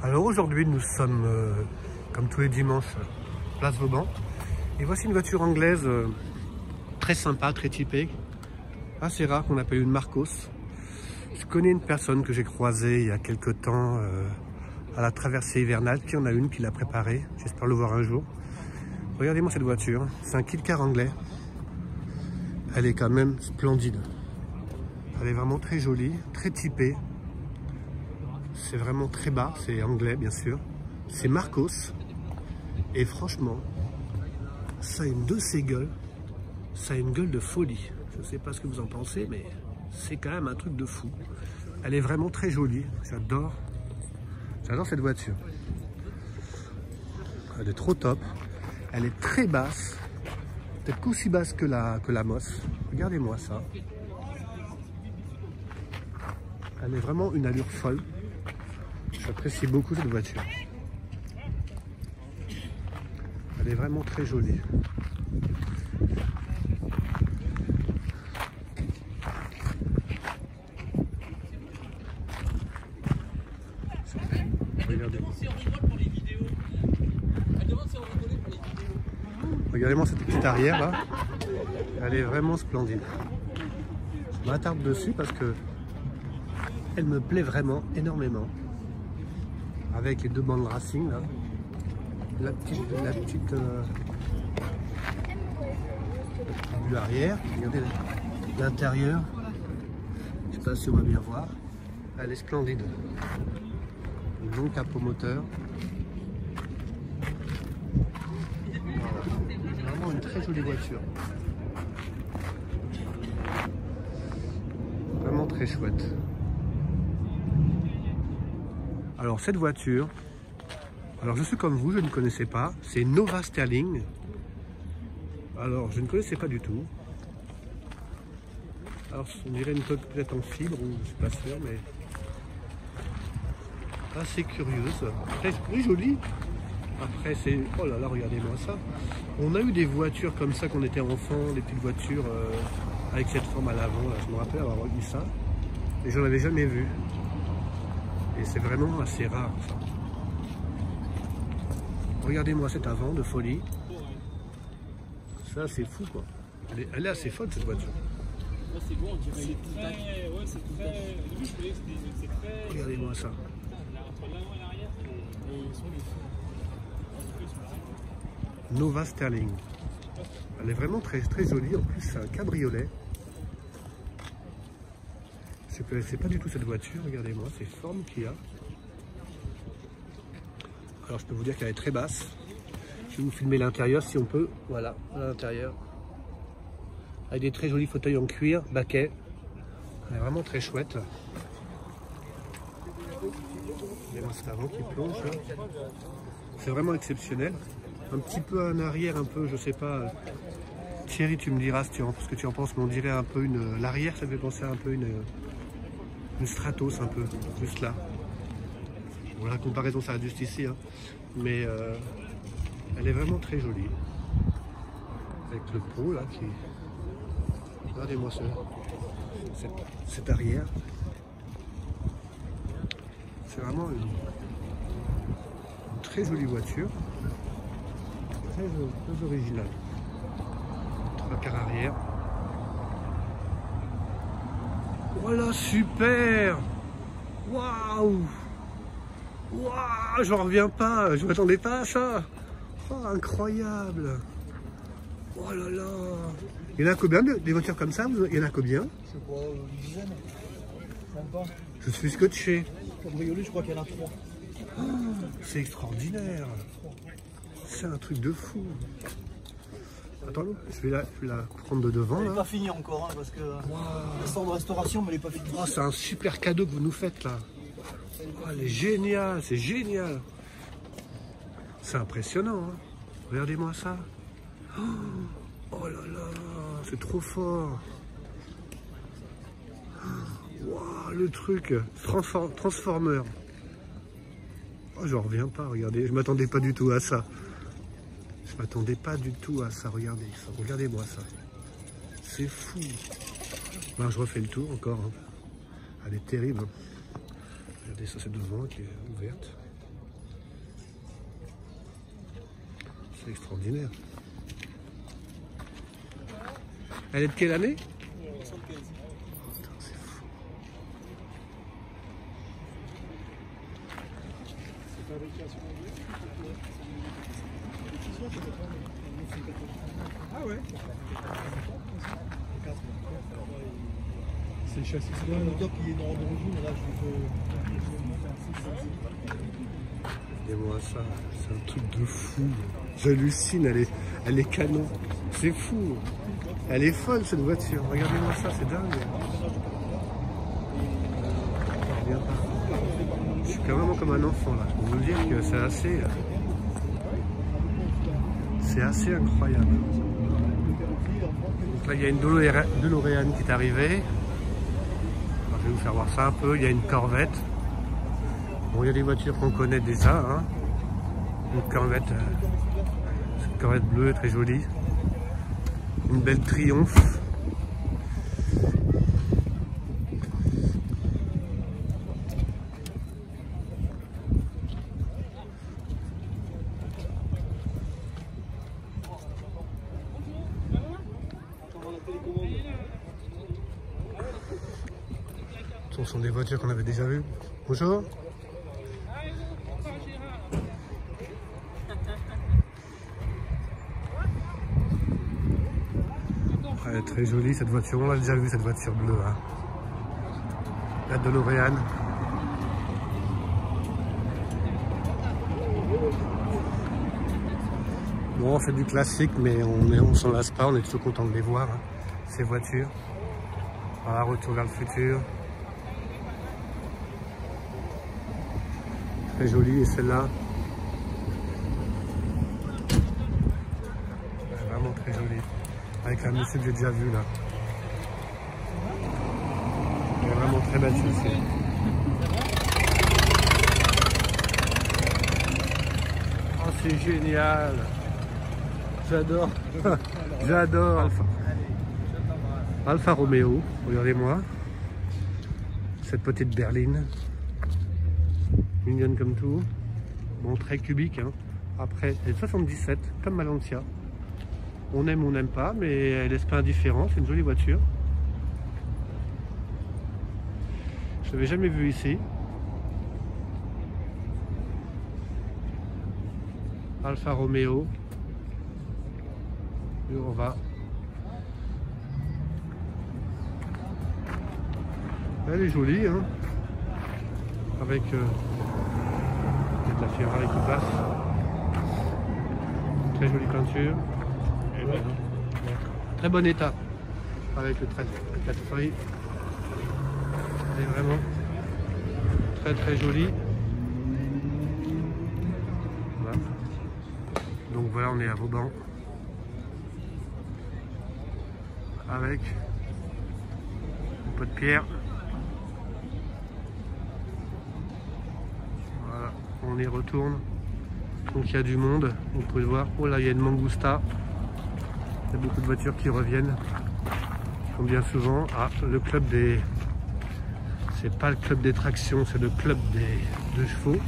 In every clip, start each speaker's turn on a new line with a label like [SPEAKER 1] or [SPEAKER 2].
[SPEAKER 1] Alors aujourd'hui nous sommes, comme tous les dimanches, place Vauban. Et voici une voiture anglaise très sympa, très typée, assez rare, qu'on appelle une Marcos. Je connais une personne que j'ai croisée il y a quelques temps à la traversée hivernale, qui en a une, qui l'a préparée. J'espère le voir un jour. Regardez-moi cette voiture, c'est un kit car anglais. Elle est quand même splendide. Elle est vraiment très jolie, très typée. C'est vraiment très bas, c'est anglais bien sûr. C'est Marcos. Et franchement, ça a une de ces gueules. Ça a une gueule de folie. Je ne sais pas ce que vous en pensez, mais c'est quand même un truc de fou. Elle est vraiment très jolie. J'adore cette voiture. Elle est trop top. Elle est très basse. Peut-être qu'aussi basse que la Moss. Regardez-moi ça. Elle est vraiment une allure folle. J'apprécie beaucoup cette voiture. Elle est vraiment très jolie. Regardez. Regardez-moi cette petite arrière là. Elle est vraiment splendide. Je m'attarde dessus parce que elle me plaît vraiment énormément. Avec les deux bandes racing là. La petite vue arrière. Regardez l'intérieur. Je ne sais pas si on va bien voir. Elle est splendide. Un long capot moteur. Voilà. Vraiment une très jolie voiture. Vraiment très chouette. Alors cette voiture, alors je suis comme vous, je ne connaissais pas, c'est Nova Sterling. Alors je ne connaissais pas du tout. Alors on dirait une coque peut-être en fibre, ou je suis pas sûr, mais assez curieuse, très jolie. Après c'est, oh là là, regardez-moi ça. On a eu des voitures comme ça quand on était enfant, des petites voitures avec cette forme à l'avant, je me rappelle avoir vu ça, et j'en avais jamais vu. Et c'est vraiment assez rare ça. Regardez-moi cet avant de folie. Ça c'est fou quoi. Elle est assez folle cette voiture. Regardez-moi ça. Nova Sterling. Elle est vraiment très jolie. En plus c'est un cabriolet. Je ne connaissais pas du tout cette voiture, regardez-moi ces formes qu'il y a. Alors je peux vous dire qu'elle est très basse. Je vais vous filmer l'intérieur si on peut. Voilà, à l'intérieur. Avec des très jolis fauteuils en cuir, baquet. Elle est vraiment très chouette. Regardez-moi cet avant qui plonge. C'est vraiment exceptionnel. Un petit peu en arrière, un peu, je sais pas. Thierry, tu me diras ce que tu en penses, mais on dirait un peu une. L'arrière, ça fait penser à un peu une Stratos un peu, juste là. Bon, la comparaison s'arrête juste ici, hein. Mais elle est vraiment très jolie. Avec le pot là qui... Regardez-moi cette arrière. C'est vraiment une très jolie voiture. Très originale. 3 quarts arrière. Voilà, super! Waouh! Waouh! J'en reviens pas! Je m'attendais pas à ça! Oh, incroyable! Oh là là! Il y en a combien des voitures comme ça? Il y en a combien?
[SPEAKER 2] Je sais pas, une dizaine. Même pas.
[SPEAKER 1] Je suis scotché.
[SPEAKER 2] Cabriolet, je crois qu'il y en a 3.
[SPEAKER 1] Oh, c'est extraordinaire! C'est un truc de fou! Attends, je vais la prendre de devant.
[SPEAKER 2] Elle n'est pas finie encore, hein, parce que elle sort de restauration, mais elle n'est pas finie.
[SPEAKER 1] Oh, c'est un super cadeau que vous nous faites là. Oh, elle est géniale, c'est génial. C'est impressionnant. Hein. Regardez-moi ça. Oh là là, c'est trop fort. Wow, le truc, Transformer. Oh, j'en reviens pas, regardez, je m'attendais pas du tout à ça. Je m'attendais pas du tout à ça, regardez ça, regardez-moi ça. C'est fou. Ben, je refais le tour encore. Hein. Elle est terrible. Regardez ça, c'est devant qui est ouverte. C'est extraordinaire. Elle est de quelle année?
[SPEAKER 2] 75.
[SPEAKER 1] Putain, c'est fou.
[SPEAKER 2] Ah ouais.
[SPEAKER 3] C'est le châssis.
[SPEAKER 2] C'est le moteur qui est dans l'origine, là je peux...
[SPEAKER 1] Regardez-moi ça, c'est un truc de fou. J'hallucine, elle est canon. C'est fou. Elle est folle cette voiture. Regardez-moi ça, c'est dingue. Je suis carrément comme un enfant là. Je peux vous dire que c'est assez incroyable. Donc là, il y a une DeLorean qui est arrivée. Alors, je vais vous faire voir ça un peu. Il y a une Corvette. Bon, il y a des voitures qu'on connaît déjà. Hein. Une Corvette bleue, très jolie. Une belle Triumph. Ce sont des voitures qu'on avait déjà vues. Bonjour. Elle est très jolie cette voiture. On l'a déjà vu cette voiture bleue. Hein. La DeLorean. Bon, c'est du classique, mais on s'en lasse pas. On est toujours content de les voir, hein, ces voitures. Voilà, retour vers le futur. Très jolie, et celle-là, vraiment très jolie. Avec un monsieur que j'ai déjà vu là. Elle est vraiment très belle celle-ci. Oh, c'est génial. J'adore. J'adore. Alfa Romeo, regardez-moi. Cette petite berline. Mignonne comme tout. Bon, très cubique. Hein. Après, elle est 77, comme ma Lancia. On aime ou on n'aime pas, mais elle laisse pas indifférent. C'est une jolie voiture. Je l'avais jamais vue ici. Alfa Romeo. Et on va. Elle est jolie, hein. Avec de la Ferrari qui passe. Très jolie peinture. Ouais. Très bon état. Avec le quatre-feuilles. Elle est vraiment très très jolie. Voilà. Donc voilà, on est à Vauban. Avec un pot de pierre. Voilà, on y retourne. Donc il y a du monde, vous pouvez le voir. Oh là, il y a une Mangusta. Il y a beaucoup de voitures qui reviennent, comme bien souvent. Ah, le club des... C'est pas le club des tractions, c'est le club de chevaux.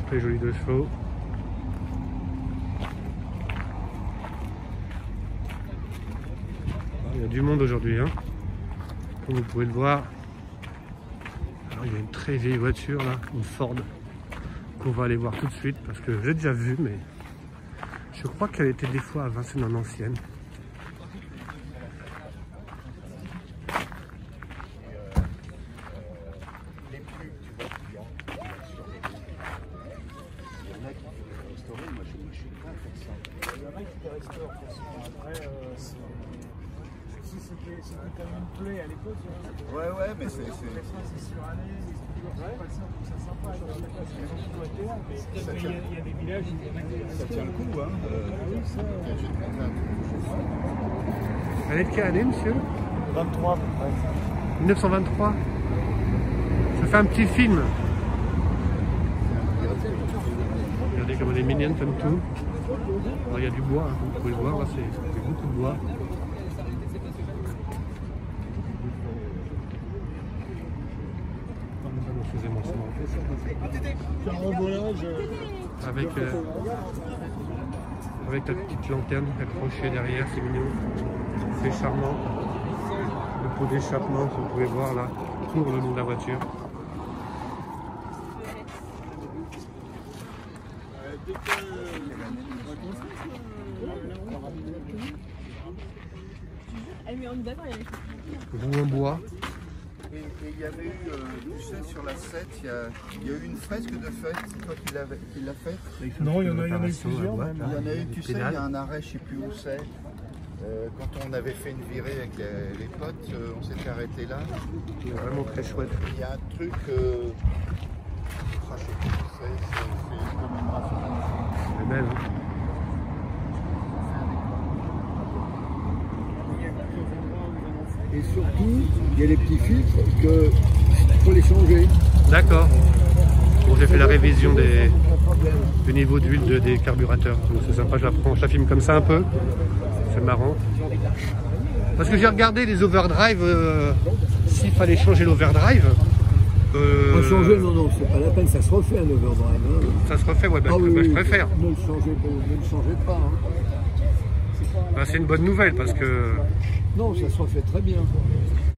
[SPEAKER 1] Très joli de chevaux. Il y a du monde aujourd'hui, hein. Comme vous pouvez le voir. Alors, il y a une très vieille voiture là, une Ford, qu'on va aller voir tout de suite parce que j'ai déjà vu, mais je crois qu'elle était des fois à Vincennes en ancienne.
[SPEAKER 3] C'était une plaie à l'époque.
[SPEAKER 2] Ouais, mais c'est...
[SPEAKER 3] Il y a des villages où
[SPEAKER 2] Ça tient le coup, hein.
[SPEAKER 1] Elle est de quelle année, monsieur?
[SPEAKER 2] 23.
[SPEAKER 1] 1923. Je fais un petit film. Regardez comme elle est mignonne comme tout. Alors, il y a du bois, hein, vous pouvez le voir, là c'est beaucoup de bois. avec la petite lanterne accrochée derrière, c'est mignon. C'est charmant. Le pot d'échappement, que vous pouvez voir là, court le long de la voiture. Roue en bois.
[SPEAKER 4] Et il y avait eu, tu sais, sur la 7, il y a eu une fresque de fête, c'est toi qui l'as faite?
[SPEAKER 3] Non, il y en a eu plusieurs même.
[SPEAKER 4] Il y en a eu, tu sais, il y a un arrêt, je ne sais plus où c'est. Quand on avait fait une virée avec les potes, on s'était arrêté là.
[SPEAKER 1] C'est vraiment très chouette.
[SPEAKER 4] Il y a un truc, je sais plus où c'est une commémoration.
[SPEAKER 1] C'est belle, hein.
[SPEAKER 5] Et surtout, il y a les petits filtres qu'il faut les changer.
[SPEAKER 1] D'accord. Bon, j'ai fait la révision du niveau d'huile des carburateurs. C'est sympa, je la filme comme ça un peu. C'est marrant. Parce que j'ai regardé les overdrive, s'il fallait changer l'overdrive.
[SPEAKER 5] Changer, non, c'est pas la peine, ça se refait un overdrive. Hein.
[SPEAKER 1] Ça se refait, ouais, je préfère.
[SPEAKER 5] Ne le changez pas. Hein.
[SPEAKER 1] Bah, c'est une bonne nouvelle parce que...
[SPEAKER 5] Non, ça se refait très bien.